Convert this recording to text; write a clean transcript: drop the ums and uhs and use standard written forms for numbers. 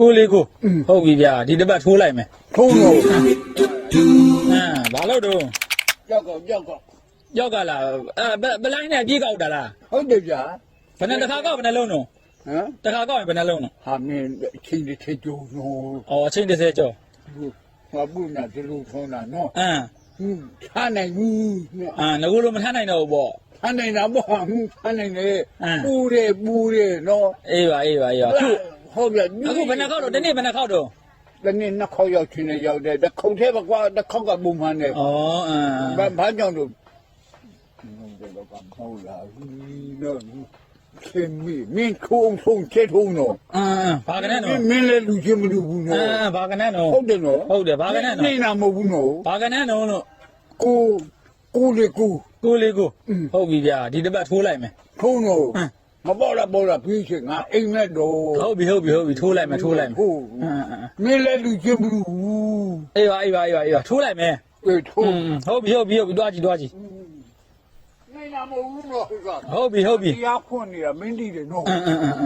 ကိုလေးကိုဟုတ်ပြီဗျာဒီတစ်ပတ်ထိုးလိုက်မယ် ထိုးလို့ ဘာလို့တော့ ကြောက်က ရောက်ကလာဘလိုင်းနဲ့ပြေးကောက်တာလား ဟုတ်တယ်ဗျာ ဘယ်နဲ့တစ်ခါကောက်ဘယ်နဲ့လုံးတော့ ဟမ် တစ်ခါကောက်ရင်ဘယ်နဲ့လုံးတော့ ဟာမင်းအချင်းတစ်ချက်ကြုံလို့ အော်အချိန်30ကျော် ဘာဘူးနာဒီလိုထုံးတာနော်ထားနိုင်ဘူး ငကူလိုမထမ်းနိုင်တော့ဘူးပေါ့ ထားနိုင်တာပေါ့ထားနိုင်တယ်ပူတယ်နော် အေးပါအခု ဟုတ်ဗျာ အခုဘယ်နဲ့ကောက်တော့ဒီနေ့ဘယ်နဲ့ကောက်တော့ ဒီနေ့နှစ်ခေါက်ရောက်ချင်းနဲ့ရောက်တယ်တစ်ခုံသေးပါကွာတစ်ခေါက်ကပုံမှန်တယ် ဩဘာကြောင့်လို့တော့ကမဟုတ်လားနော်ခင်မင်းခုံဆုံးချက်ထုံးတော့ ဘာကနဲ့နော် မင်းလည်းလူချင်းမလူဘူးနော် ဘာကနဲ့နော် ဟုတ်တယ်နော် ဟုတ်တယ်ဘာကနဲ့နော် နေနာမဟုတ်ဘူးနော် ဘာကနဲ့နော်လို့ ကိုလေးကို ကိုလေးကိုဟုတ်ပြီဗျာဒီတစ်ပတ်ထိုးလိုက်မယ် ထုံးတော့မပေါ်လာပြီးချင်ငါအိမ်နဲ့တော့ ဟုတ်ပြီထိုးလိုက်မယ်ဟုတ်မင်းလည်းလူချင်းမလူဘူး အေးပါထိုးလိုက်မယ် ထုံး ဟုတ်ပြီတွားကြည့်နေနာမဟုတ်ဘူးနော် ဟုတ်ပြီ တရားခွင့်နေတာမင်းတည်တယ်နော်